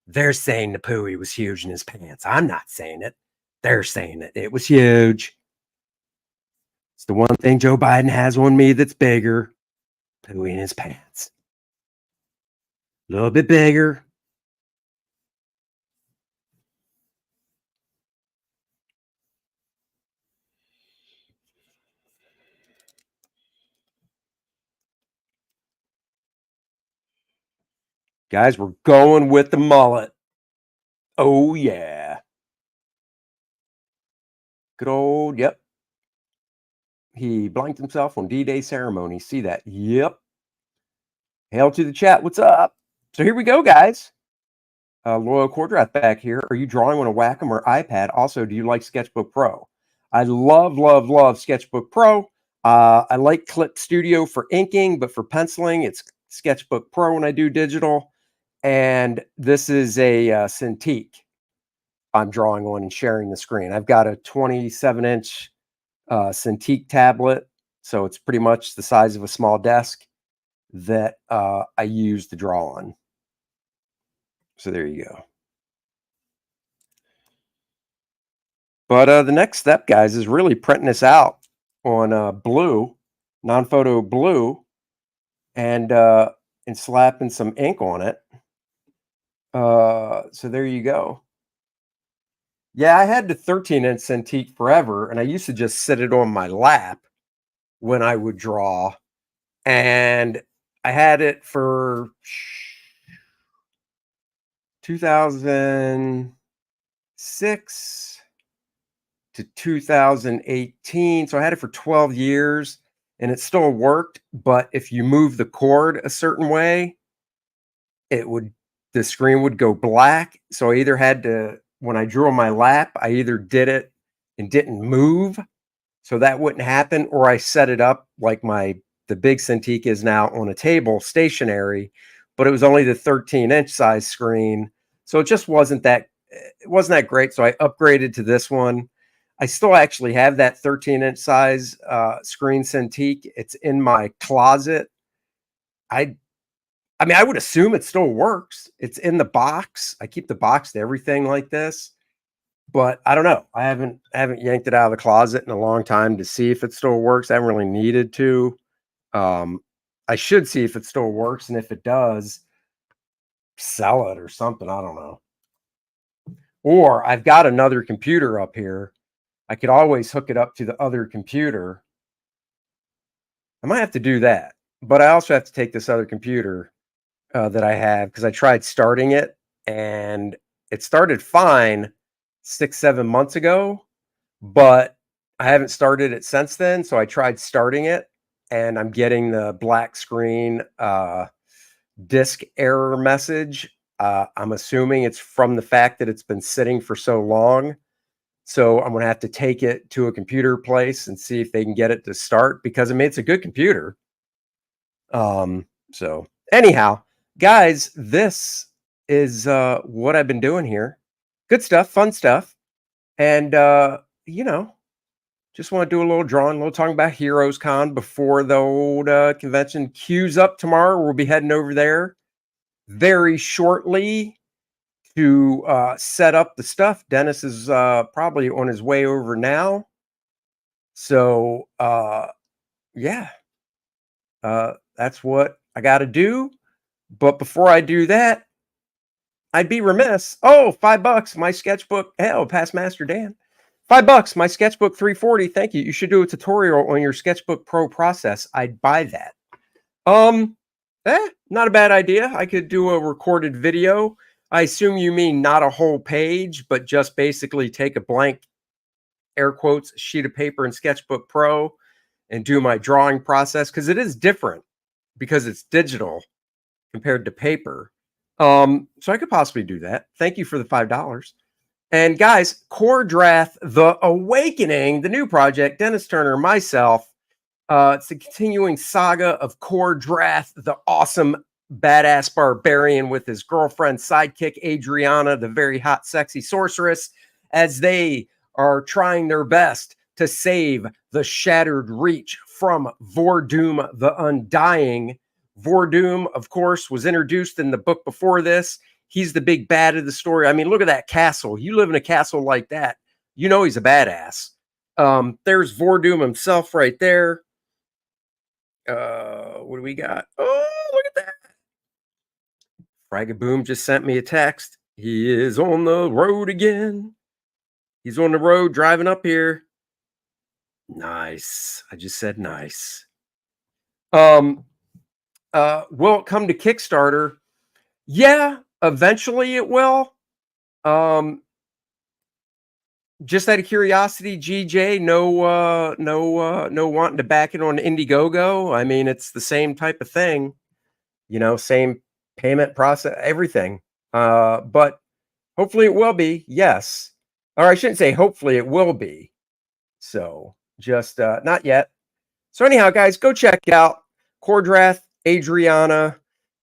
They're saying the pooey was huge in his pants. I'm not saying it. They're saying it. It was huge. It's the one thing Joe Biden has on me that's bigger. Pooey in his pants. A little bit bigger. Guys, we're going with the mullet. Oh, yeah. Good old, yep. He blanked himself on D-Day ceremony. See that? Yep. Hail to the chat. What's up? So here we go, guys. Loyal KOR-DRATH back here. Are you drawing on a Wacom or iPad? Also, do you like Sketchbook Pro? I love, love, love Sketchbook Pro. I like Clip Studio for inking, but for penciling, it's Sketchbook Pro when I do digital. And this is a Cintiq I'm drawing on and sharing the screen. I've got a 27-inch Cintiq tablet, so it's pretty much the size of a small desk that I use to draw on. So there you go. But the next step, guys, is really printing this out on blue non-photo blue, and slapping some ink on it. So there you go. Yeah, I had the 13-inch Cintiq forever, and I used to just sit it on my lap when I would draw. And I had it for 2006 to 2018. So I had it for 12 years, and it still worked. But if you move the cord a certain way, the screen would go black. So I either had to, when I drew on my lap, I either did it and didn't move, so that wouldn't happen, or I set it up like the big Cintiq is now on a table, stationary, but it was only the 13-inch size screen, so it just wasn't that great. So I upgraded to this one. I still actually have that 13-inch size screen Cintiq. It's in my closet. I mean, I would assume it still works. It's in the box. I keep the box to everything like this, but I don't know. I haven't yanked it out of the closet in a long time to see if it still works. I haven't really needed to. I should see if it still works, and if it does, sell it or something. I don't know. Or I've got another computer up here. I could always hook it up to the other computer. I might have to do that, but I also have to take this other computer that I have, because I tried starting it and it started fine 6-7 months ago, but I haven't started it since then. So I tried starting it, and I'm getting the black screen disk error message. I'm assuming it's from the fact that it's been sitting for so long. So I'm going to have to take it to a computer place and see if they can get it to start, because I mean, it's a good computer. So anyhow, guys, this is what I've been doing here. Good stuff, fun stuff. And, just want to do a little drawing, a little talking about Heroes Con before the old convention queues up tomorrow. We'll be heading over there very shortly to set up the stuff. Dennis is probably on his way over now. So, yeah, that's what I got to do. But before I do that, I'd be remiss. Oh, $5, my sketchbook. Hell, past Master Dan. $5, my sketchbook 340. Thank you. You should do a tutorial on your Sketchbook Pro process. I'd buy that. Not a bad idea. I could do a recorded video. I assume you mean not a whole page, but just basically take a blank, air quotes, sheet of paper in Sketchbook Pro and do my drawing process, because it is different because it's digital compared to paper. So I could possibly do that. Thank you for the $5. And guys, KOR-DRATH, The Awakening, the new project, Dennis Turner, myself. It's the continuing saga of KOR-DRATH, the awesome badass barbarian with his girlfriend sidekick Adriana, the very hot, sexy sorceress, as they are trying their best to save the Shattered Reach from Vordoom the Undying. Vordoom, of course, was introduced in the book before this. He's the big bad of the story. I mean, look at that castle. You live in a castle like that, you know he's a badass. There's Vordoom himself right there. What do we got? Oh, look at that. Fragaboom just sent me a text. He is on the road again. He's on the road driving up here. Nice. I just said nice. Will it come to Kickstarter? Yeah, eventually it will. Just out of curiosity, GJ, no wanting to back it on Indiegogo. I mean, it's the same type of thing, same payment process, everything. But hopefully it will be. Yes. Or I shouldn't say hopefully it will be. So just not yet. So anyhow, guys, go check it out. KOR-DRATH, Adriana,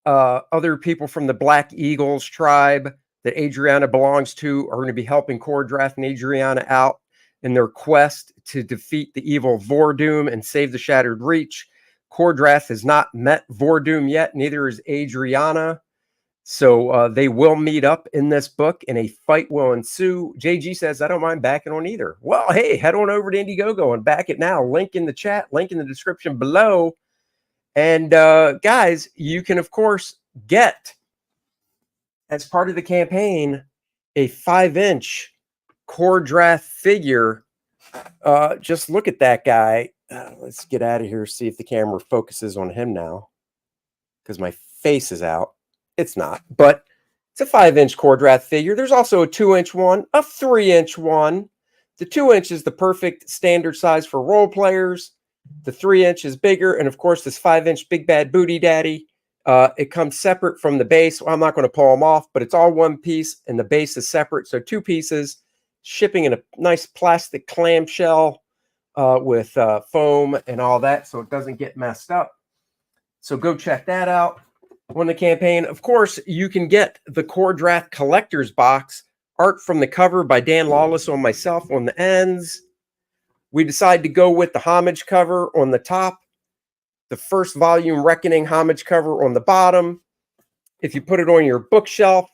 other people from the Black Eagles tribe that Adriana belongs to are going to be helping KOR-DRATH and Adriana out in their quest to defeat the evil Vordoom and save the Shattered Reach. KOR-DRATH has not met Vordoom yet, neither is Adriana. So they will meet up in this book and a fight will ensue. JG says, I don't mind backing on either. Well, hey, head on over to Indiegogo and back it now. Link in the chat, link in the description below. And guys, you can, of course, get, as part of the campaign, a 5-inch KOR-DRATH figure. Just look at that guy. Let's get out of here, see if the camera focuses on him now, because my face is out. It's not, but it's a 5-inch KOR-DRATH figure. There's also a 2-inch one, a 3-inch one. The 2-inch is the perfect standard size for role players. The 3-inch is bigger, and of course, this 5-inch Big Bad Booty Daddy. It comes separate from the base. Well, I'm not going to pull them off, but it's all one piece, and the base is separate. So 2 pieces, shipping in a nice plastic clamshell with foam and all that, so it doesn't get messed up. So go check that out on the campaign. Of course, you can get the KOR-DRATH collector's box, art from the cover by Dan Lawless on myself on the ends. We decided to go with the homage cover on the top, the first volume Reckoning homage cover on the bottom. If you put it on your bookshelf,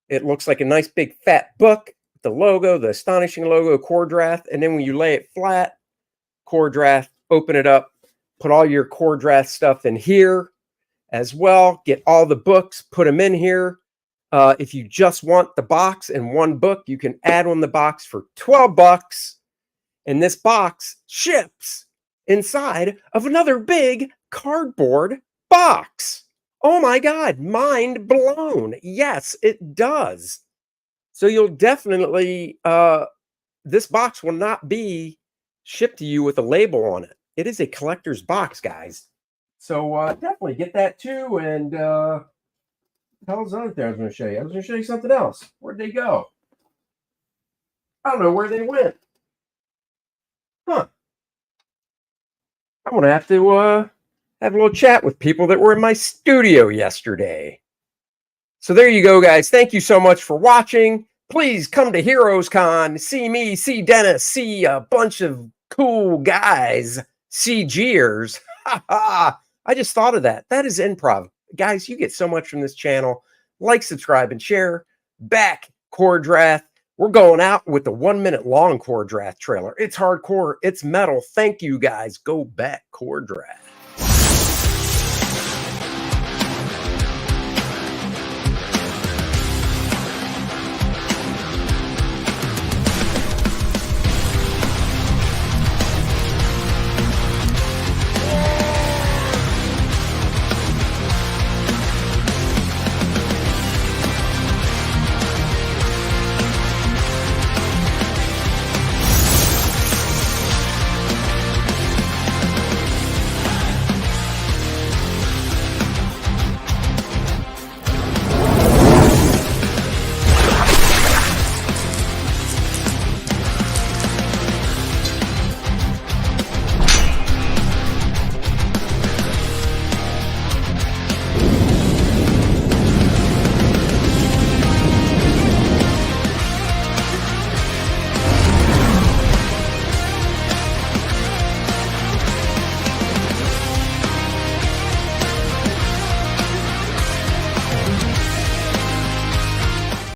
it looks like a nice big fat book. The logo, the astonishing logo, KOR-DRATH. And then when you lay it flat, KOR-DRATH, open it up, put all your KOR-DRATH stuff in here as well. Get all the books, put them in here. If you just want the box and one book, you can add on the box for $12. And this box ships inside of another big cardboard box. Oh my God, mind blown. Yes, it does. So you'll definitely, this box will not be shipped to you with a label on it. It is a collector's box, guys. So definitely get that too. And the hell's the other thing I was going to show you? I was going to show you something else. Where'd they go? I don't know where they went. Huh. I'm going to have a little chat with people that were in my studio yesterday. So there you go, guys. Thank you so much for watching. Please come to Heroes Con, see me, see Dennis, see a bunch of cool guys, see Jeers. I just thought of that. That is improv. Guys, you get so much from this channel. Like, subscribe, and share. Back KOR-DRATH. We're going out with the 1-minute long KOR-DRATH trailer. It's hardcore. It's metal. Thank you, guys. Go back KOR-DRATH.